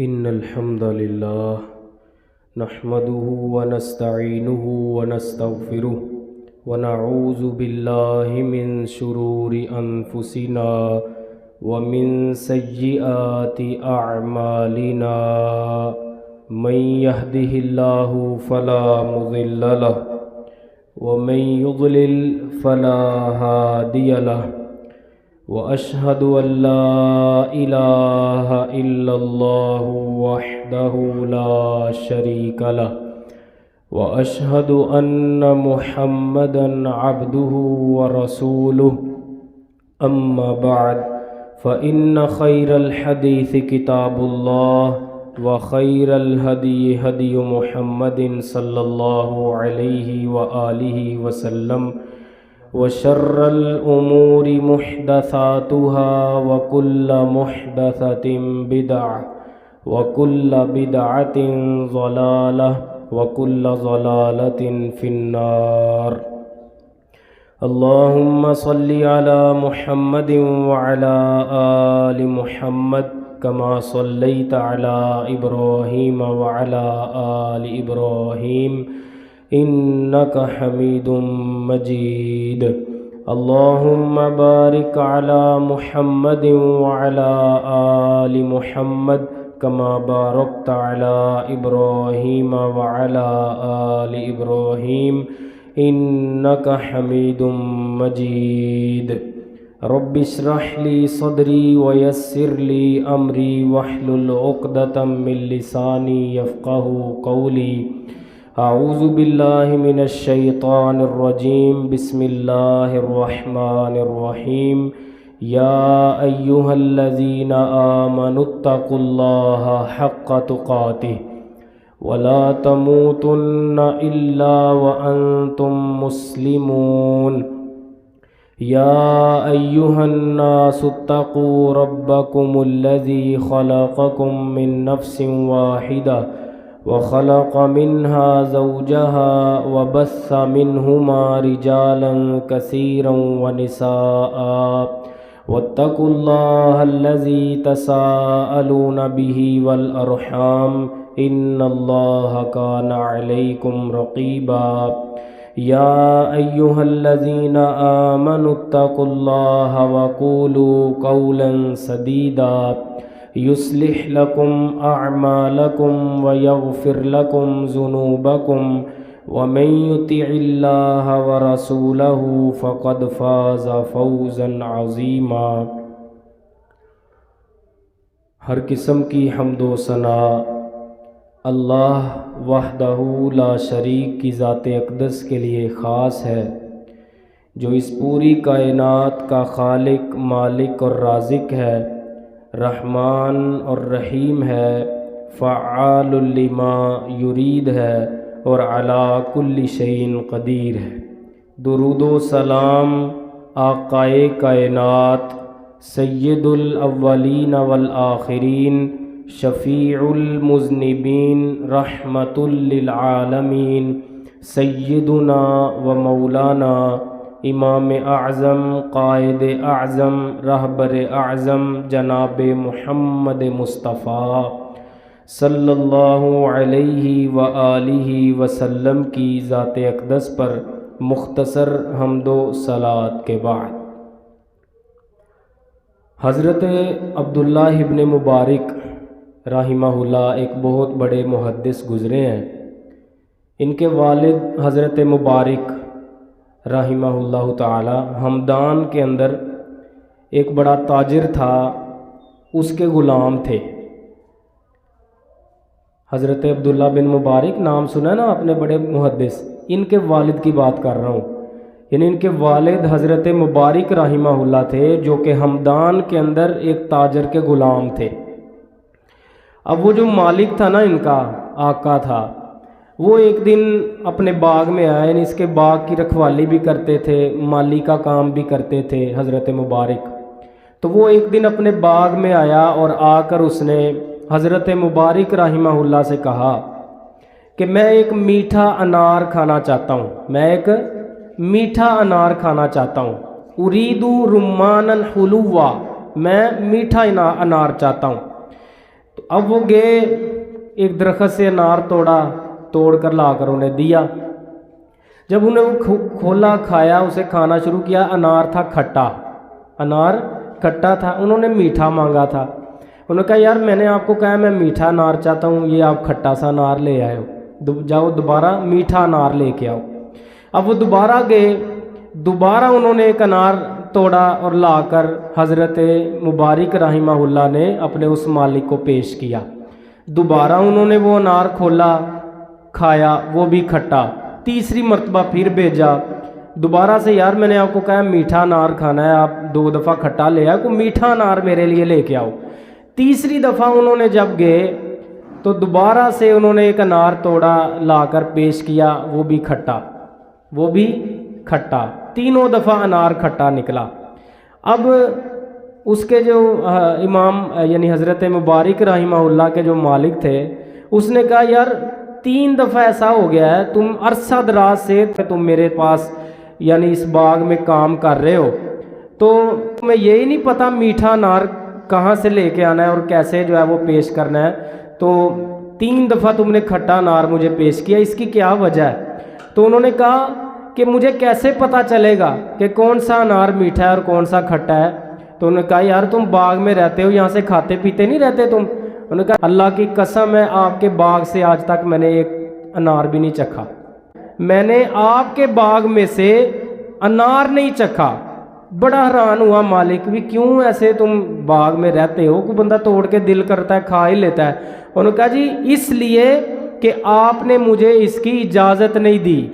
إن الحمد لله نحمده ونستعينه ونستغفره ونعوذ بالله من شرور أنفسنا ومن سيئات أعمالنا من يهده الله فلا مضل له ومن يضلل فلا هادي له وأشهد أن لا إله إلا الله وحده لا شريك له وأشهد أن محمدًا عبده ورسوله أما بعد فإن خير الحديث كتاب الله وخير الهدي هدي محمد صلى الله عليه وآله وسلم وشر الأمور محدثاتها وكل محدثة بدعة وكل بدعة ضلالة وكل ضلالة في النار. اللهم صل على محمد وعلى آل محمد كما صليت على إبراهيم وعلى آل إبراهيم إنك حميد مجيد. اللهم بارك على محمد وعلى آل محمد كما باركت على إبراهيم وعلى آل إبراهيم إنك حميد مجيد. رب اشرح لي صدري ويسر لي أمري واحلل عقدة من لساني يفقه قولي. اعوذ باللہ من الشیطان الرجیم. بسم اللہ الرحمن الرحیم. یا ایہا الذین آمنوا اتقوا اللہ حق تقاتہ ولا تموتن الا وانتم مسلمون. یا ایہا الناس اتقوا ربکم الذی خلقکم من نفس واحدہ وخلق منها زوجها وبث منهما رجالا كثيرا ونساء واتقوا الله الذي تساءلون به والأرحام إن الله كان عليكم رقيبا. يا أيها الذين آمنوا اتقوا الله وقولوا قولا سديدا يصلح لكم أعمالكم ويغفر لكم ذنوبكم ومن يطع الله ورسوله فقد فاز فوزا عظيما. ہر قسم کی حمد و ثنا اللہ وحدہ لا شریک کی ذات اقدس کے لیے خاص ہے، جو اس پوری کائنات کا خالق، مالک اور رازق ہے، رحمان اور رحیم ہے، فعال لما یرید ہے اور علی کل شیء قدیر ہے. درود و سلام آقائے کائنات، سید الاولین والآخرین، شفیع المذنبین، رحمت للعالمین، سیدنا و مولانا امام اعظم، قائد اعظم، رہبر اعظم جناب محمد مصطفیٰ صلی اللہ علیہ وآلہ وسلم کی ذات اقدس پر مختصر حمد و صلوات کے بعد، حضرت عبداللہ ابن مبارک رحمہ اللہ ایک بہت بڑے محدث گزرے ہیں. ان کے والد حضرت مبارک رحمہ اللہ تعالی ہمدان کے اندر ایک بڑا تاجر تھا، اس کے غلام تھے. حضرت عبداللہ بن مبارک نام سنا ہے نا آپ نے، بڑے محدث. ان کے والد کی بات کر رہا ہوں، یعنی ان کے والد حضرت مبارک رحمہ اللہ تھے، جو کہ ہمدان کے اندر ایک تاجر کے غلام تھے. اب وہ جو مالک تھا نا، ان کا آقا تھا، وہ ایک دن اپنے باغ میں آئے، یعنی اس کے باغ کی رکھوالی بھی کرتے تھے، مالی کا کام بھی کرتے تھے حضرت مبارک. تو وہ ایک دن اپنے باغ میں آیا اور آ کر اس نے حضرت مبارک رحمہ اللہ سے کہا کہ میں ایک میٹھا انار کھانا چاہتا ہوں، میں ایک میٹھا انار کھانا چاہتا ہوں. اریدو رمانا حلوا، میں میٹھا انار چاہتا ہوں. تو تو اب وہ گئے ایک درخت سے انار توڑ کر لا کر انہیں دیا. جب انہیں وہ کھولا کھایا اسے کھانا شروع کیا. انار تھا کھٹا, انار کھٹا تھا. انہوں نے میٹھا مانگا تھا. انہوں نے کہا یار میں نے آپ کو کہا میں میٹھا انار چاہتا ہوں, یہ آپ کھٹا سا انار لے آئے ہو, جاؤ دوبارہ میٹھا انار لے کے آؤ. اب وہ دوبارہ گئے, دوبارہ انہوں نے ایک انار توڑا اور لا کر حضرت مبارک رحمہ اللہ نے اپنے اس مالک کو پیش کیا. دوبارہ انہوں نے وہ انار کھولا کھایا, وہ بھی کھٹا. تیسری مرتبہ پھر بھیجا دوبارہ سے, یار میں نے آپ کو کہا میٹھا انار کھانا ہے, آپ 2 دفعہ کھٹا لے آئے, کوئی میٹھا انار میرے لیے لے کے آؤ. تیسری دفعہ انہوں نے جب گئے تو دوبارہ سے انہوں نے ایک انار توڑا لا کر پیش کیا, وہ بھی کھٹا, وہ بھی کھٹا. تینوں دفعہ انار کھٹا نکلا. اب اس کے جو امام یعنی حضرت مبارک رحمہ اللہ کے جو مالک تھے, اس نے کہا یار 3 دفعہ ایسا ہو گیا ہے, تم عرصہ دراز سے تم میرے پاس یعنی اس باغ میں کام کر رہے ہو, تو تمہیں یہی نہیں پتہ میٹھا انار کہاں سے لے کے آنا ہے اور کیسے جو ہے وہ پیش کرنا ہے, تو 3 دفعہ تم نے کھٹا انار مجھے پیش کیا, اس کی کیا وجہ ہے؟ تو انہوں نے کہا کہ مجھے کیسے پتہ چلے گا کہ کون سا انار میٹھا ہے اور کون سا کھٹا ہے؟ تو انہوں نے کہا یار تم باغ میں رہتے ہو, یہاں سے کھاتے پیتے نہیں رہتے تم؟ انہوں نے کہا اللہ کی قسم ہے آپ کے باغ سے آج تک میں نے ایک انار بھی نہیں چکھا, میں نے آپ کے باغ میں سے انار نہیں چکھا. بڑا حیران ہوا مالک بھی, کیوں ایسے تم باغ میں رہتے ہو, کوئی بندہ توڑ کے دل کرتا ہے کھا ہی لیتا ہے. انہوں نے کہا جی اس لیے کہ آپ نے مجھے اس کی اجازت نہیں دی,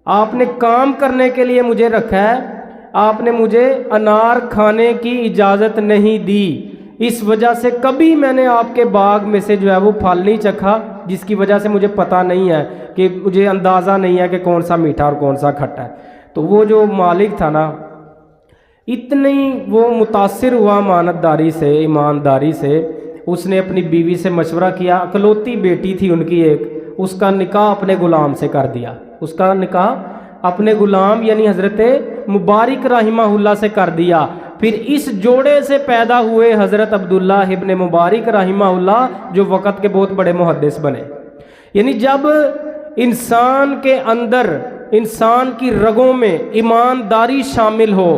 آپ نے کام کرنے کے لیے مجھے رکھا ہے, آپ نے مجھے انار کھانے کی اجازت نہیں دی, اس وجہ سے کبھی میں نے آپ کے باغ میں سے جو ہے وہ پھل نہیں چکھا, جس کی وجہ سے مجھے پتہ نہیں ہے کہ مجھے اندازہ نہیں ہے کہ کون سا میٹھا اور کون سا کھٹا ہے. تو وہ جو مالک تھا نا, اتنی وہ متاثر ہوا امانتداری سے, ایمانداری سے, اس نے اپنی بیوی سے مشورہ کیا. اکلوتی بیٹی تھی ان کی ایک, اس کا نکاح اپنے غلام سے کر دیا, اس کا نکاح اپنے غلام یعنی حضرت مبارک رحمہ اللہ سے کر دیا. پھر اس جوڑے سے پیدا ہوئے حضرت عبداللہ ابن مبارک رحمہ اللہ, جو وقت کے بہت بڑے محدث بنے. یعنی جب انسان کے اندر, انسان کی رگوں میں ایمانداری شامل ہو,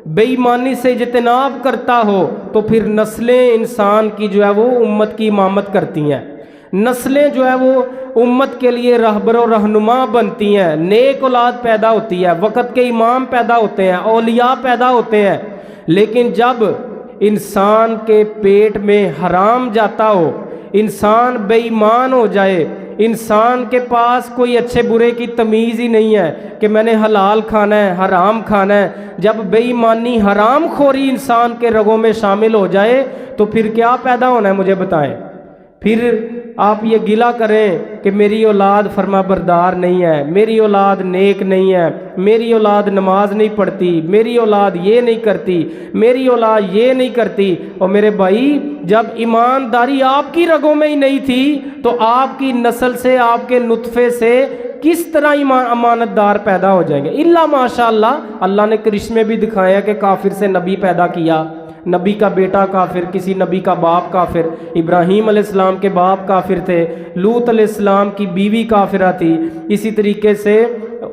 بے ایمانی سے اجتناب کرتا ہو, تو پھر نسلیں انسان کی جو ہے وہ امت کی امامت کرتی ہیں, نسلیں جو ہے وہ امت کے لیے رہبر و رہنما بنتی ہیں, نیک اولاد پیدا ہوتی ہے, وقت کے امام پیدا ہوتے ہیں, اولیاء پیدا ہوتے ہیں. لیکن جب انسان کے پیٹ میں حرام جاتا ہو, انسان بے ایمان ہو جائے, انسان کے پاس کوئی اچھے برے کی تمیز ہی نہیں ہے کہ میں نے حلال کھانا ہے حرام کھانا ہے, جب بے ایمانی حرام خوری انسان کے رگوں میں شامل ہو جائے تو پھر کیا پیدا ہونا ہے مجھے بتائیں؟ پھر آپ یہ گلہ کریں کہ میری اولاد فرما بردار نہیں ہے, میری اولاد نیک نہیں ہے, میری اولاد نماز نہیں پڑھتی, میری اولاد یہ نہیں کرتی, میری اولاد یہ نہیں کرتی. اور میرے بھائی جب ایمانداری آپ کی رگوں میں ہی نہیں تھی تو آپ کی نسل سے, آپ کے نطفے سے کس طرح امانت دار پیدا ہو جائیں گے؟ الا ماشاء اللہ, اللہ نے کرشمے بھی دکھایا کہ کافر سے نبی پیدا کیا, نبی کا بیٹا کافر, کسی نبی کا باپ کافر. ابراہیم علیہ السلام کے باپ کافر تھے, لوط علیہ السلام کی بیوی کافرہ تھی, اسی طریقے سے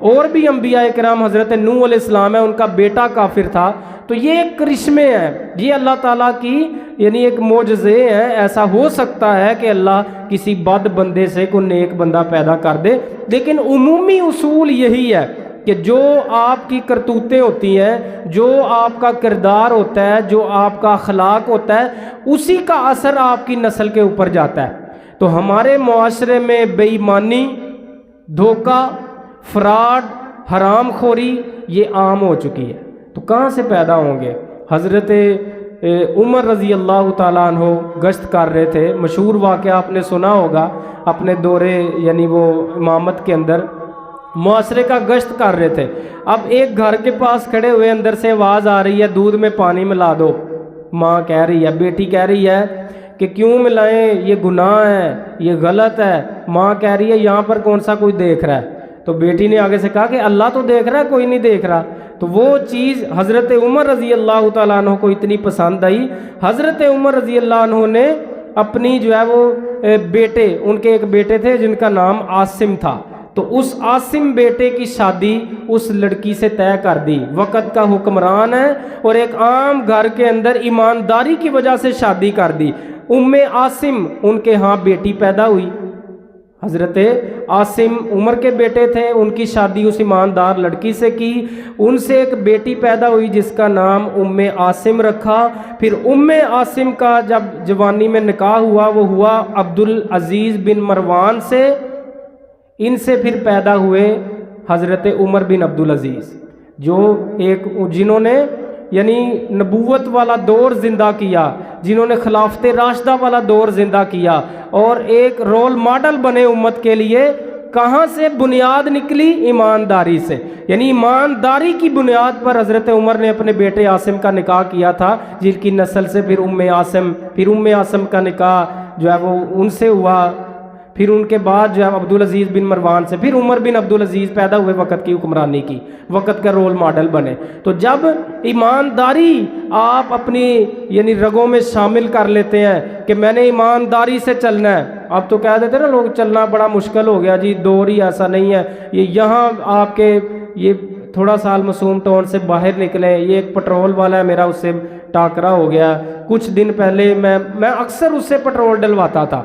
اور بھی انبیاء کرام, حضرت نوح علیہ السلام ہے ان کا بیٹا کافر تھا. تو یہ ایک کرشمے ہیں, یہ اللہ تعالیٰ کی یعنی ایک معجزے ہیں. ایسا ہو سکتا ہے کہ اللہ کسی بد بندے سے کوئی نیک بندہ پیدا کر دے, لیکن عمومی اصول یہی ہے کہ جو آپ کی کرتوتیں ہوتی ہیں, جو آپ کا کردار ہوتا ہے, جو آپ کا اخلاق ہوتا ہے, اسی کا اثر آپ کی نسل کے اوپر جاتا ہے. تو ہمارے معاشرے میں بے ایمانی, دھوکہ, فراڈ, حرام خوری یہ عام ہو چکی ہے. تو کہاں سے پیدا ہوں گے؟ حضرت عمر رضی اللہ تعالیٰ عنہ گشت کر رہے تھے, مشہور واقعہ آپ نے سنا ہوگا اپنے دورے یعنی وہ امامت کے اندر, معاشرے کا گشت کر رہے تھے. اب ایک گھر کے پاس کھڑے ہوئے, اندر سے آواز آ رہی ہے دودھ میں پانی ملا دو. ماں کہہ رہی ہے, بیٹی کہہ رہی ہے کہ کیوں ملائیں, یہ گناہ ہے, یہ غلط ہے. ماں کہہ رہی ہے یہاں پر کون سا کوئی دیکھ رہا ہے؟ تو بیٹی نے آگے سے کہا کہ اللہ تو دیکھ رہا ہے, کوئی نہیں دیکھ رہا. تو وہ چیز حضرت عمر رضی اللہ تعالیٰ عنہ کو اتنی پسند آئی, حضرت عمر رضی اللہ عنہ نے اپنی جو ہے وہ بیٹے، ان کے ایک بیٹے تھے جن کا نام عاصم تھا، تو اس عاصم بیٹے کی شادی اس لڑکی سے طے کر دی۔ وقت کا حکمران ہے اور ایک عام گھر کے اندر ایمانداری کی وجہ سے شادی کر دی۔ عاصم ان کے ہاں بیٹی پیدا ہوئی، حضرت عاصم عمر کے بیٹے تھے، ان کی شادی اس ایماندار لڑکی سے کی، ان سے ایک بیٹی پیدا ہوئی جس کا نام عاصم رکھا۔ پھر عاصم کا جب جوانی میں نکاح ہوا، وہ ہوا عبدالعزیز بن مروان سے، ان سے پھر پیدا ہوئے حضرت عمر بن عبدالعزیز، جو جنہوں نے یعنی نبوت والا دور زندہ کیا، جنہوں نے خلافت راشدہ والا دور زندہ کیا اور ایک رول ماڈل بنے امت کے لیے۔ کہاں سے بنیاد نکلی؟ ایمانداری سے، یعنی ایمانداری کی بنیاد پر حضرت عمر نے اپنے بیٹے عاصم کا نکاح کیا تھا، جن کی نسل سے پھر عاصم کا نکاح جو ہے وہ ان سے ہوا۔ پھر ان کے بعد جو ہے عبدالعزیز بن مروان سے پھر عمر بن عبدالعزیز پیدا ہوئے، وقت کی حکمرانی کی، وقت کا رول ماڈل بنے۔ تو جب ایمانداری آپ اپنی یعنی رگوں میں شامل کر لیتے ہیں کہ میں نے ایمانداری سے چلنا ہے، اب تو کہہ دیتے نا لوگ چلنا بڑا مشکل ہو گیا جی، دور ہی ایسا نہیں ہے، یہاں آپ کے یہ تھوڑا سال معصوم ٹون سے باہر نکلے، یہ ایک پٹرول والا ہے میرا، اس سے ٹاکرا ہو گیا کچھ دن پہلے، میں اکثر اس سے پٹرول ڈلواتا تھا۔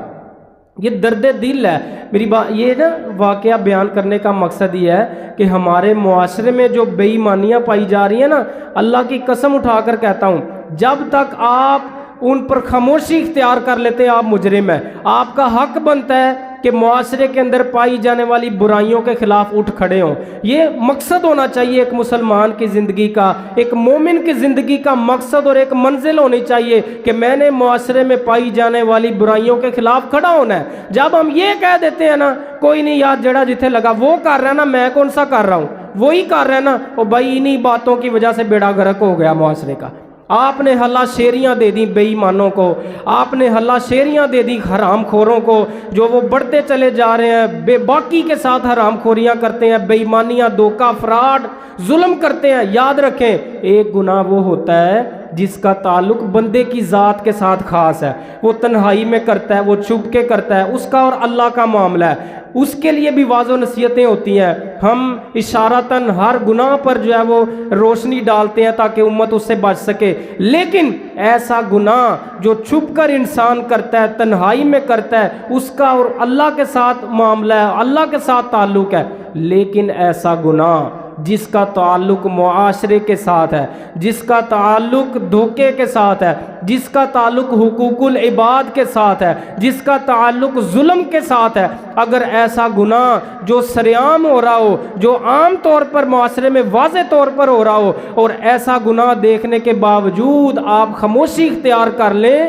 یہ درد دل ہے میری بات، یہ نا واقعہ بیان کرنے کا مقصد یہ ہے کہ ہمارے معاشرے میں جو بے ایمانیاں پائی جا رہی ہیں نا، اللہ کی قسم اٹھا کر کہتا ہوں، جب تک آپ ان پر خاموشی اختیار کر لیتے ہیں آپ مجرم ہیں۔ آپ کا حق بنتا ہے کہ معاشرے کے اندر پائی جانے والی برائیوں کے خلاف اٹھ کھڑے ہوں۔ یہ مقصد ہونا چاہیے ایک مسلمان کی زندگی کا، ایک مومن کی زندگی کا مقصد اور ایک منزل ہونی چاہیے کہ میں نے معاشرے میں پائی جانے والی برائیوں کے خلاف کھڑا ہونا ہے۔ جب ہم یہ کہہ دیتے ہیں نا کوئی نہیں یار جڑا جتھے لگا وہ کر رہا ہے نا، میں کون سا کر رہا ہوں، وہی کر رہا ہے نا، اور بھائی انہی باتوں کی وجہ سے بیڑا غرق ہو گیا معاشرے کا۔ آپ نے ہلا شیریاں دے دی بے ایمانوں کو، آپ نے ہلا شیریاں دے دی حرام خوروں کو، جو وہ بڑھتے چلے جا رہے ہیں، بے باکی کے ساتھ حرام خوریاں کرتے ہیں، بے ایمانیاں، دھوکہ، فراڈ، ظلم کرتے ہیں۔ یاد رکھیں ایک گناہ وہ ہوتا ہے جس کا تعلق بندے کی ذات کے ساتھ خاص ہے، وہ تنہائی میں کرتا ہے، وہ چھپ کے کرتا ہے، اس کا اور اللہ کا معاملہ ہے، اس کے لیے بھی واضح نصیحتیں ہوتی ہیں۔ ہم اشارتاً ہر گناہ پر جو ہے وہ روشنی ڈالتے ہیں تاکہ امت اس سے بچ سکے، لیکن ایسا گناہ جو چھپ کر انسان کرتا ہے، تنہائی میں کرتا ہے، اس کا اور اللہ کے ساتھ معاملہ ہے، اللہ کے ساتھ تعلق ہے۔ لیکن ایسا گناہ جس کا تعلق معاشرے کے ساتھ ہے، جس کا تعلق دھوکے کے ساتھ ہے، جس کا تعلق حقوق العباد کے ساتھ ہے، جس کا تعلق ظلم کے ساتھ ہے، اگر ایسا گناہ جو سریعام ہو رہا ہو، جو عام طور پر معاشرے میں واضح طور پر ہو رہا ہو، اور ایسا گناہ دیکھنے کے باوجود آپ خاموشی اختیار کر لیں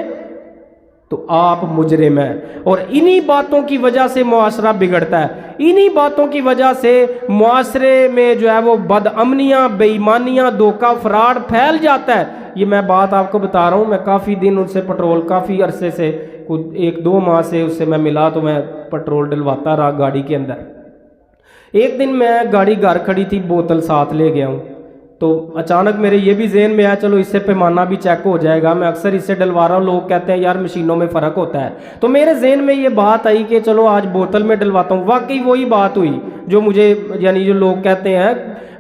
تو آپ مجرم ہیں۔ اور انہی باتوں کی وجہ سے معاشرہ بگڑتا ہے، انہی باتوں کی وجہ سے معاشرے میں جو ہے وہ بد امنیاں، بے ایمانیاں، دھوکہ، فراڈ پھیل جاتا ہے۔ یہ میں بات آپ کو بتا رہا ہوں، میں کافی دن ان سے پٹرول، کافی عرصے سے، ایک دو ماہ سے اس سے میں ملا تو میں پٹرول ڈلواتا رہا گاڑی کے اندر۔ ایک دن میں گاڑی گھر کھڑی تھی، بوتل ساتھ لے گیا ہوں، تو اچانک میرے یہ بھی ذہن میں آیا چلو اس سے پیمانہ بھی چیک ہو جائے گا، میں اکثر اس سے ڈلوا رہا ہوں، لوگ کہتے ہیں یار مشینوں میں فرق ہوتا ہے، تو میرے ذہن میں یہ بات آئی کہ چلو آج بوتل میں ڈلواتا ہوں۔ واقعی وہی بات ہوئی جو مجھے یعنی جو لوگ کہتے ہیں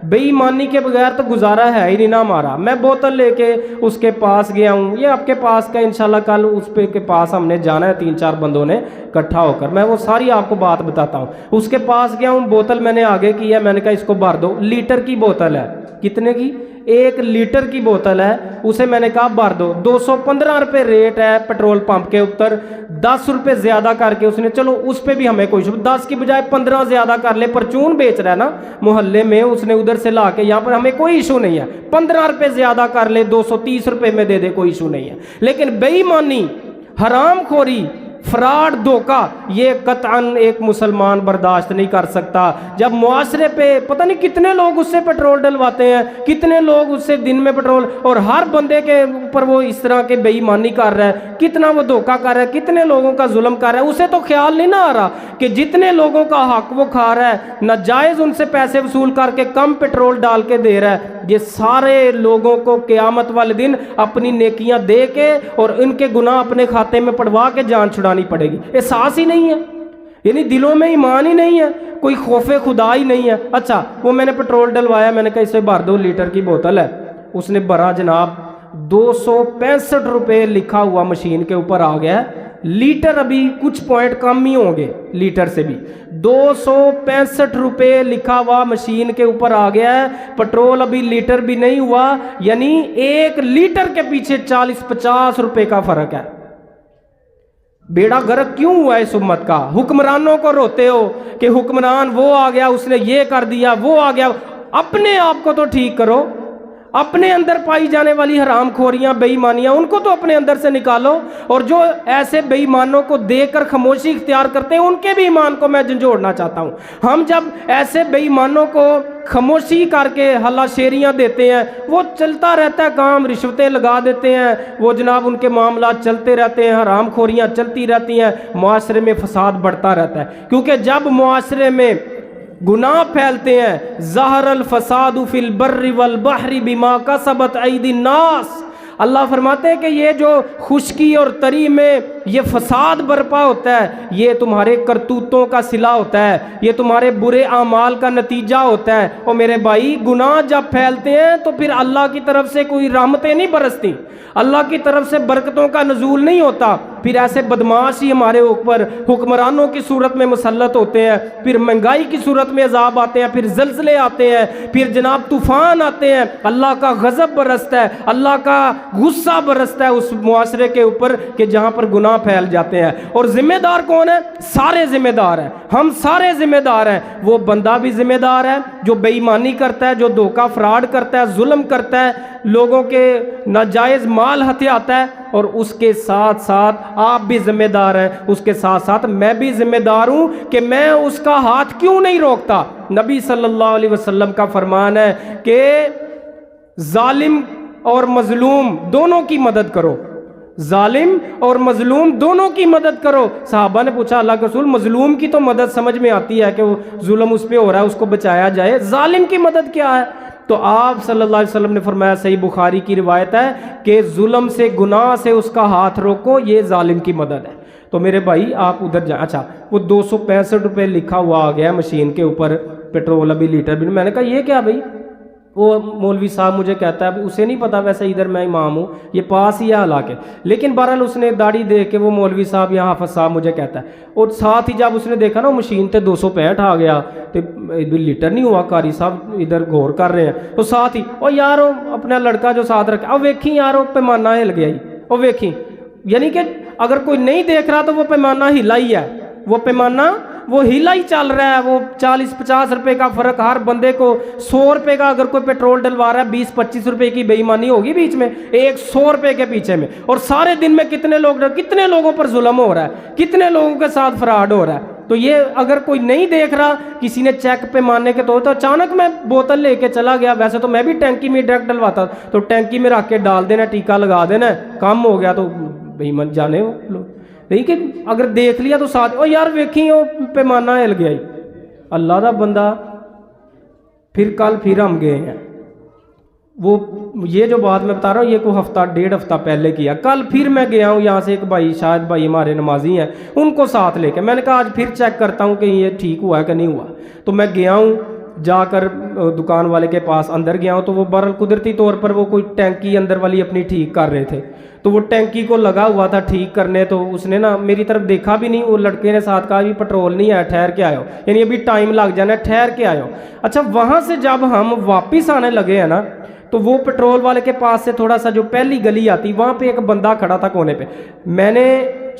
بے ایمانی کے بغیر تو گزارا ہے ہی نہیں نا ہمارا۔ میں بوتل لے کے اس کے پاس گیا ہوں، یہ آپ کے پاس کا انشاءاللہ کل اس پہ کے پاس ہم نے جانا ہے، 3-4 بندوں نے اکٹھا ہو کر، میں وہ ساری آپ کو بات بتاتا ہوں۔ اس کے پاس گیا ہوں، بوتل میں نے آگے کی ہے، میں نے کہا اس کو بھر دو، لیٹر کی بوتل ہے، کتنے کی؟ 1 لیٹر کی بوتل ہے، اسے میں نے کہا بھر دو۔ 215 روپے ریٹ ہے پیٹرول پمپ کے اوپر، 10 روپے زیادہ کر کے اس نے، چلو اس پہ بھی ہمیں کوئی 10 کی بجائے 15 زیادہ کر لے، پرچون بیچ رہا ہے نا محلے میں، اس نے ادھر سے لا کے یہاں پر، ہمیں کوئی ایشو نہیں ہے، 15 روپے زیادہ کر لے، 230 روپے میں دے دے، کوئی ایشو نہیں ہے۔ لیکن بے ایمانی، حرام خوری، فراڈ، دھوکہ، یہ قطعاً ایک مسلمان برداشت نہیں کر سکتا۔ جب معاشرے پہ پتہ نہیں کتنے لوگ اس سے پیٹرول ڈلواتے ہیں، کتنے لوگ اس سے دن میں پیٹرول، اور ہر بندے کے اوپر وہ اس طرح کے بے ایمانی کر رہا ہے، کتنا وہ دھوکہ کر رہا ہے، کتنے لوگوں کا ظلم کر رہا ہے، اسے تو خیال نہیں نہ آ رہا کہ جتنے لوگوں کا حق وہ کھا رہا ہے، ناجائز ان سے پیسے وصول کر کے کم پیٹرول ڈال کے دے رہا ہے، یہ سارے لوگوں کو قیامت والے دن اپنی نیکیاں دے کے اور ان کے گناہ اپنے کھاتے میں پڑوا کے جان چھڑانی پڑے گی. احساس ہی نہیں ہے, یعنی دلوں میں ایمان ہی نہیں ہے, کوئی خوف خدا ہی نہیں ہے. اچھا وہ میں نے پٹرول ڈلوایا, میں نے کہا اسے بھر دو, لیٹر کی بوتل ہے, اس نے بھرا جناب 265 روپے لکھا ہوا مشین کے اوپر آ گیا ہے. لیٹر ابھی کچھ پوائنٹ کم ہی ہوں گے لیٹر سے بھی, 265 روپے لکھا ہوا مشین کے اوپر آ گیا ہے. پٹرول ابھی لیٹر بھی نہیں ہوا, یعنی 1 لیٹر کے پیچھے 40-50 روپے کا فرق ہے. بیڑا گرک کیوں ہوا اس امت کا؟ حکمرانوں کو روتے ہو کہ حکمران وہ آ گیا, اس نے یہ کر دیا, وہ آ گیا. اپنے آپ کو تو ٹھیک کرو, اپنے اندر پائی جانے والی حرام خوریاں, بے ایمانیاں, ان کو تو اپنے اندر سے نکالو. اور جو ایسے بے ایمانوں کو دیکھ کر خاموشی اختیار کرتے ہیں, ان کے بھی ایمان کو میں جھنجھوڑنا چاہتا ہوں. ہم جب ایسے بے ایمانوں کو خاموشی کر کے ہلا شیریاں دیتے ہیں, وہ چلتا رہتا ہے کام, رشوتیں لگا دیتے ہیں, وہ جناب ان کے معاملات چلتے رہتے ہیں, حرام خوریاں چلتی رہتی ہیں, معاشرے میں فساد بڑھتا رہتا ہے. کیونکہ جب معاشرے میں گناہ پھیلتے ہیں, ظہر الفساد فی البر والبحر بما کسبت ایدی الناس, اللہ فرماتے ہیں کہ یہ جو خشکی اور تری میں یہ فساد برپا ہوتا ہے, یہ تمہارے کرتوتوں کا صلہ ہوتا ہے, یہ تمہارے برے اعمال کا نتیجہ ہوتا ہے. اور میرے بھائی گناہ جب پھیلتے ہیں تو پھر اللہ کی طرف سے کوئی رحمتیں نہیں برستی, اللہ کی طرف سے برکتوں کا نزول نہیں ہوتا. پھر ایسے بدماش ہی ہمارے اوپر حکمرانوں کی صورت میں مسلط ہوتے ہیں, پھر مہنگائی کی صورت میں عذاب آتے ہیں, پھر زلزلے آتے ہیں, پھر جناب طوفان آتے ہیں, اللہ کا غضب برستا ہے, اللہ کا غصہ برستا ہے اس معاشرے کے اوپر کہ جہاں پر گناہ پھیل جاتے ہیں. اور ذمہ دار کون ہے؟ سارے ذمہ دار ہیں, ہم سارے ذمہ دار ہیں. وہ بندہ بھی ذمہ دار ہے جو بے ایمانی کرتا ہے, جو دھوکہ فراڈ کرتا ہے, ظلم کرتا ہے, لوگوں کے ناجائز مال ہتھیاتا ہے, اور اس کے ساتھ ساتھ آپ بھی ذمہ دار ہیں, اس کے ساتھ ساتھ میں بھی ذمہ دار ہوں کہ میں اس کا ہاتھ کیوں نہیں روکتا. نبی صلی اللہ علیہ وسلم کا فرمان ہے کہ ظالم اور مظلوم دونوں کی مدد کرو, ظالم اور مظلوم دونوں کی مدد کرو. صحابہ نے پوچھا اللہ کے رسول, مظلوم کی تو مدد سمجھ میں آتی ہے کہ وہ ظلم اس پہ ہو رہا ہے, اس کو بچایا جائے, ظالم کی مدد کیا ہے؟ تو آپ صلی اللہ علیہ وسلم نے فرمایا, صحیح بخاری کی روایت ہے کہ ظلم سے, گناہ سے اس کا ہاتھ روکو, یہ ظالم کی مدد ہے. تو میرے بھائی آپ ادھر جائیں. اچھا وہ 265 روپے لکھا ہوا آ گیا مشین کے اوپر, پیٹرول ابھی لیٹر بھی. میں نے کہا یہ کیا بھائی؟ وہ مولوی صاحب مجھے کہتا ہے, اسے نہیں پتا ویسے ادھر میں امام ہوں, یہ پاس ہی ہے حالانکہ, لیکن بہرحال اس نے داڑھی دیکھ کے وہ مولوی صاحب یا حافظ صاحب مجھے کہتا ہے. اور ساتھ ہی جب اس نے دیکھا نا مشین تے 265 آ گیا تو لیٹر نہیں ہوا, قاری صاحب ادھر غور کر رہے ہیں, تو ساتھ ہی او یارو اپنا لڑکا جو ساتھ رکھا, او ویکھی یارو پیمانہ ہل گیا ہی, او ویکھی. یعنی کہ اگر کوئی نہیں دیکھ رہا تو وہ پیمانہ ہلا ہی ہے, وہ پیمانہ وہ ہلا ہی چل رہا ہے. وہ 40-50 روپے کا فرق ہر بندے کو, 100 روپے کا اگر کوئی پیٹرول ڈلوا رہا ہے, 20-25 روپے کی بے ایمانی ہوگی بیچ میں, 100 روپے کے پیچھے میں. اور سارے دن میں کتنے لوگوں پر ظلم ہو رہا ہے, کتنے لوگوں کے ساتھ فراڈ ہو رہا ہے. تو یہ اگر کوئی نہیں دیکھ رہا, کسی نے چیک پہ ماننے کے طور پر اچانک میں بوتل لے کے چلا گیا, ویسے تو میں بھی ٹینکی میں ڈائریکٹ ڈلواتا, تو ٹینکی میں رکھ کے ڈال دینا, ٹیکا لگا دینا, کم ہو گیا تو بے ایمان جانے وہ لوگ. لیکن اگر دیکھ لیا تو ساتھ, او یار ویکھی وہ پیمانہ ہل گیا ہی. اللہ دا بندہ, پھر کل پھر ہم گئے ہیں. وہ یہ جو بات میں بتا رہا ہوں یہ کوئی ہفتہ 1.5 ہفتہ پہلے کیا. کل پھر میں گیا ہوں یہاں سے, ایک بھائی شاید بھائی ہمارے نمازی ہیں, ان کو ساتھ لے کے میں نے کہا آج پھر چیک کرتا ہوں کہ یہ ٹھیک ہوا ہے کہ نہیں ہوا. تو میں گیا ہوں, جا کر دکان والے کے پاس اندر گیا ہوں, تو وہ بہرحال قدرتی طور پر وہ کوئی ٹینکی اندر والی اپنی ٹھیک کر رہے تھے. تو وہ ٹینکی کو لگا ہوا تھا ٹھیک کرنے, تو اس نے نا میری طرف دیکھا بھی نہیں. وہ لڑکے نے ساتھ کہا بھی پٹرول نہیں آیا, ٹھہر کے آئے ہو, یعنی ابھی ٹائم لگ جانا ہے, ٹھہر کے آئے ہو. اچھا وہاں سے جب ہم واپس آنے لگے ہیں نا, تو وہ پیٹرول والے کے پاس سے تھوڑا سا جو پہلی گلی آتی, وہاں پہ ایک بندہ کھڑا تھا کونے پہ. میں نے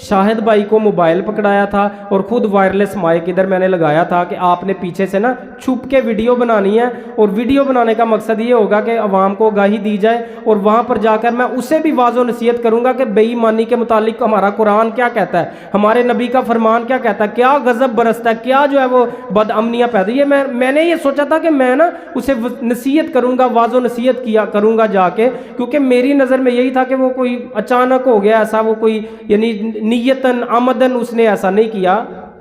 شاہد بھائی کو موبائل پکڑایا تھا اور خود وائرلیس مائک ادھر میں نے لگایا تھا کہ آپ نے پیچھے سے نا چھپ کے ویڈیو بنانی ہے, اور ویڈیو بنانے کا مقصد یہ ہوگا کہ عوام کو آگاہی دی جائے, اور وہاں پر جا کر میں اسے بھی واضح و نصیحت کروں گا کہ بے ایمانی کے متعلق ہمارا قرآن کیا کہتا ہے, ہمارے نبی کا فرمان کیا کہتا ہے, کیا غضب برستا ہے, کیا جو ہے وہ بد امنیاں پیدا. یہ میں نے یہ سوچا تھا کہ میں نا اسے نصیحت کروں گا, واضح و نصیحت کیا کروں گا جا کے, کیونکہ میری نظر میں یہی تھا کہ وہ کوئی اچانک ہو گیا ایسا, وہ کوئی یعنی نیتن آمدن اس نے ایسا نہیں کیا,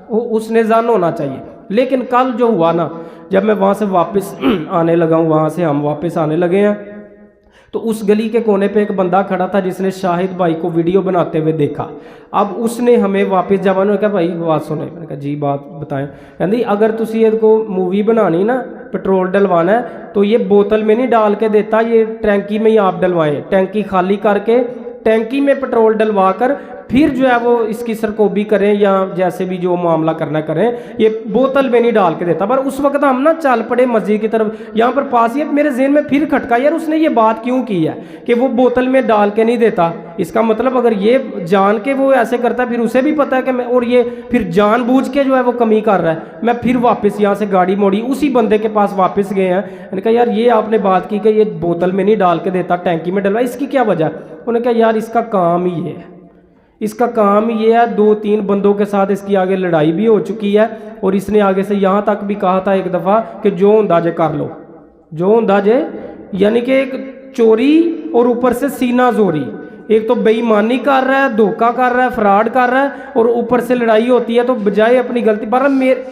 اس نے جان ہونا چاہیے. لیکن کل جو ہوا نا, جب میں وہاں سے واپس آنے لگا ہوں، وہاں سے ہم واپس آنے لگے ہیں، تو اس گلی کے کونے پہ ایک بندہ کھڑا تھا جس نے شاہد بھائی کو ویڈیو بناتے ہوئے دیکھا۔ اب اس نے ہمیں واپس جب انہوں نے کہا بھائی بات سنیں، میں نے کہا جی بات بتائیں، کہندی اگر تسی یہ کو مووی بنانی نا، پٹرول ڈلوانا ہے تو یہ بوتل میں نہیں ڈال کے دیتا، یہ ٹینکی میں ہی آپ ڈلوائیں، ٹینکی خالی کر کے ٹینکی میں پٹرول ڈلوا کر پھر جو ہے وہ اس کی سرکوبی کریں یا جیسے بھی جو معاملہ کرنا کریں، یہ بوتل میں نہیں ڈال کے دیتا۔ پر اس وقت ہم نا چل پڑے مسجد کی طرف، یہاں پر پاس ہی میرے ذہن میں پھر کھٹکا یار اس نے یہ بات کیوں کی ہے کہ وہ بوتل میں ڈال کے نہیں دیتا، اس کا مطلب اگر یہ جان کے وہ ایسے کرتا ہے پھر اسے بھی پتا ہے کہ میں، اور یہ پھر جان بوجھ کے جو ہے وہ کمی کر رہا ہے۔ میں پھر واپس یہاں سے گاڑی موڑی، اسی بندے کے پاس واپس گئے ہیں، میں نے کہا یار یہ آپ نے بات کی کہ یہ بوتل میں نہیں ڈال کے دیتا، ٹینکی میں ڈلوا، اس کی کیا وجہ؟ انہوں نے کہا یار اس کا کام ہی یہ ہے، اس کا کام یہ ہے، 2-3 بندوں کے ساتھ اس کی آگے لڑائی بھی ہو چکی ہے، اور اس نے آگے سے یہاں تک بھی کہا تھا ایک دفعہ کہ جو اندازے کر لو، جو اندازے، یعنی کہ ایک چوری اور اوپر سے سینہ زوری، ایک تو بے ایمانی کر رہا ہے، دھوکہ کر رہا ہے، فراڈ کر رہا ہے، اور اوپر سے لڑائی ہوتی ہے، تو بجائے اپنی غلطی پر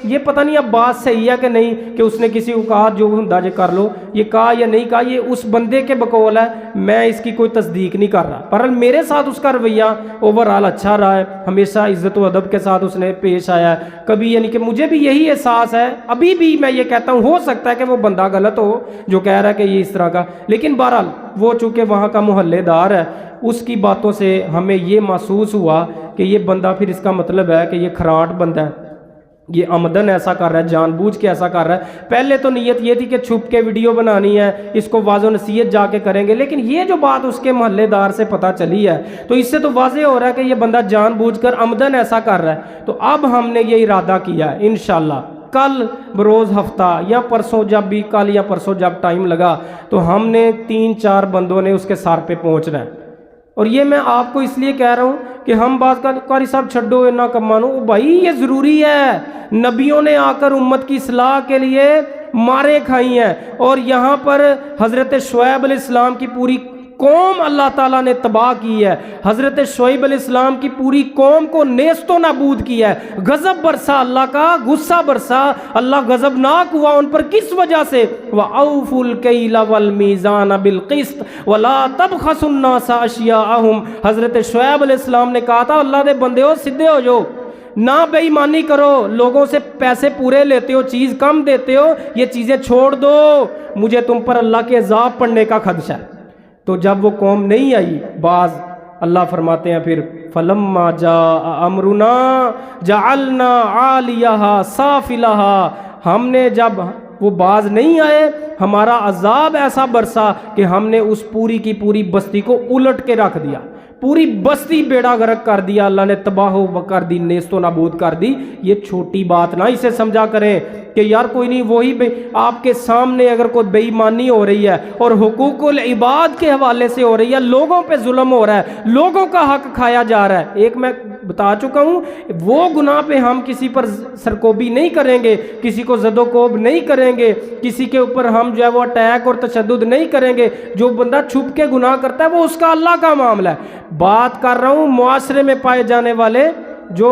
یہ پتہ نہیں اب بات صحیح ہے کہ نہیں کہ اس نے کسی کو کہا جو اندازے کر لو، یہ کہا یا نہیں کہا، یہ اس بندے کے بقول ہے، میں اس کی کوئی تصدیق نہیں کر رہا، پر میرے ساتھ اس کا رویہ اوورآل اچھا رہا ہے، ہمیشہ عزت و ادب کے ساتھ اس نے پیش آیا ہے کبھی، یعنی کہ مجھے بھی یہی احساس ہے، ابھی بھی میں یہ کہتا ہوں ہو سکتا ہے کہ وہ بندہ غلط ہو جو کہہ رہا ہے کہ یہ اس طرح کا، لیکن بہرحال وہ چونکہ وہاں کا محلے دار ہے، اس کی باتوں سے ہمیں یہ محسوس ہوا کہ یہ بندہ پھر اس کا مطلب ہے کہ یہ کھراٹ بندہ ہے، یہ آمدن ایسا کر رہا ہے، جان بوجھ کے ایسا کر رہا ہے۔ پہلے تو نیت یہ تھی کہ چھپ کے ویڈیو بنانی ہے، اس کو واضح و نصیحت جا کے کریں گے، لیکن یہ جو بات اس کے محلے دار سے پتہ چلی ہے تو اس سے تو واضح ہو رہا ہے کہ یہ بندہ جان بوجھ کر آمدن ایسا کر رہا ہے۔ تو اب ہم نے یہ ارادہ کیا ہے انشاءاللہ کل بروز ہفتہ یا پرسوں، جب بھی کل یا پرسوں جب ٹائم لگا تو ہم نے 3-4 بندوں نے اس کے سر پہ پہنچنا ہے، اور یہ میں آپ کو اس لیے کہہ رہا ہوں کہ ہم بات کا قاری صاحب چھڈو نہ کمانو، بھائی یہ ضروری ہے، نبیوں نے آ کر امت کی اصلاح کے لیے مارے کھائی ہیں، اور یہاں پر حضرت شعیب علیہ السلام کی پوری قوم اللہ تعالیٰ نے تباہ کی ہے، حضرت شعیب علیہ السلام کی پوری قوم کو نیست و نابود کیا ہے، غضب برسا اللہ کا، غصہ برسا، اللہ غضبناک ہوا ان پر، کس وجہ سے؟ وَأَوْفُوا الْكَيْلَ وَالْمِيزَانَ بِالْقِسْطِ وَلَا تَبْخَسُوا النَّاسَ أَشْيَاءَهُمْ۔ حضرت شعیب علیہ السلام نے کہا تھا اللہ دے بندے ہو سدھے ہو جو، نہ بے ایمانی کرو، لوگوں سے پیسے پورے لیتے ہو، چیز کم دیتے ہو، یہ چیزیں چھوڑ دو، مجھے تم پر اللہ کے عذاب پڑنے کا خدشہ ہے۔ تو جب وہ قوم نہیں آئی بعض، اللہ فرماتے ہیں پھر فَلَمَّا جَاءَ أَمْرُنَا جَعَلْنَا عَالِيَهَا سَافِلَهَا، ہم نے جب وہ باز نہیں آئے ہمارا عذاب ایسا برسا کہ ہم نے اس پوری کی پوری بستی کو الٹ کے رکھ دیا، پوری بستی بیڑا غرق کر دیا، اللہ نے تباہ و کر دی، نیست و نابود کر دی۔ یہ چھوٹی بات نہ اسے سمجھا کریں کہ یار کوئی نہیں، وہی آپ کے سامنے اگر کوئی بے ایمانی ہو رہی ہے اور حقوق العباد کے حوالے سے ہو رہی ہے، لوگوں پہ ظلم ہو رہا ہے، لوگوں کا حق کھایا جا رہا ہے، ایک میں بتا چکا ہوں وہ گناہ پہ ہم کسی پر سرکوبی نہیں کریں گے، کسی کو زد و کوب نہیں کریں گے، کسی کے اوپر ہم جو ہے وہ اٹیک اور تشدد نہیں کریں گے، جو بندہ چھپ کے گناہ کرتا ہے وہ اس کا اللہ کا معاملہ ہے۔ بات کر رہا ہوں معاشرے میں پائے جانے والے جو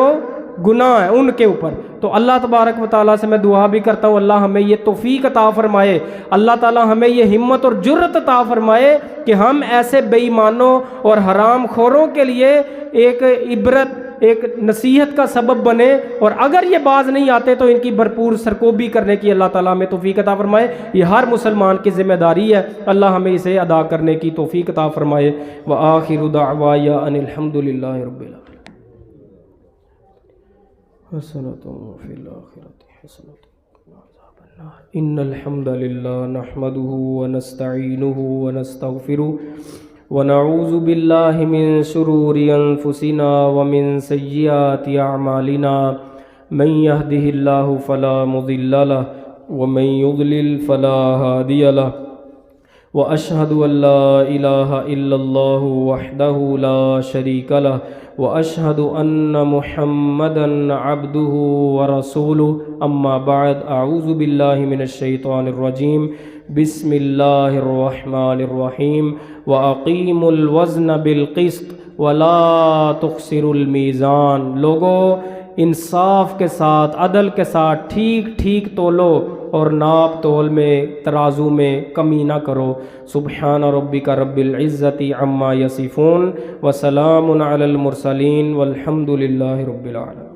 گناہ ہیں ان کے اوپر، تو اللہ تبارک و تعالیٰ سے میں دعا بھی کرتا ہوں اللہ ہمیں یہ توفیق عطا فرمائے، اللہ تعالیٰ ہمیں یہ ہمت اور جرت عطا فرمائے کہ ہم ایسے بے ایمانوں اور حرام خوروں کے لیے ایک عبرت، ایک نصیحت کا سبب بنے، اور اگر یہ باز نہیں آتے تو ان کی بھرپور سرکوبی کرنے کی اللہ تعالیٰ ہمیں توفیق عطا فرمائے۔ یہ ہر مسلمان کی ذمہ داری ہے، اللہ ہمیں اسے ادا کرنے کی توفیق عطا فرمائے۔ وآخر دعوایا ان الحمد للہ رب العالمین۔ حسنۃ فی الآخرۃ حسنۃ وقنا عذاب النار۔ ان الحمد للہ نحمده ونستعینه ونستغفره ونعوذ باللہ من شرور انفسنا ومن سیئات اعمالنا، من يهده اللہ فلا مضل له ومن يضلل فلا هادی له، واشهد ان لا الہ الا اللہ وحدہ لا شریک له، واشهد ان محمدا عبده ورسوله، اما بعد، اعوذ باللہ من الشیطان الرجیم، بسم اللہ الرحمن الرحیم، وَأَقِيمُوا الْوَزْنَ بِالْقِسْطِ وَلَا تُخْسِرُوا الْمِيزَانَ۔ لوگوں انصاف کے ساتھ، عدل کے ساتھ ٹھیک ٹھیک تولو، اور ناپ تول میں ترازو میں کمی نہ کرو۔ سبحان ربک رب العزت عما یصفون وسلام علی المرسلین والحمد للہ رب العالمین۔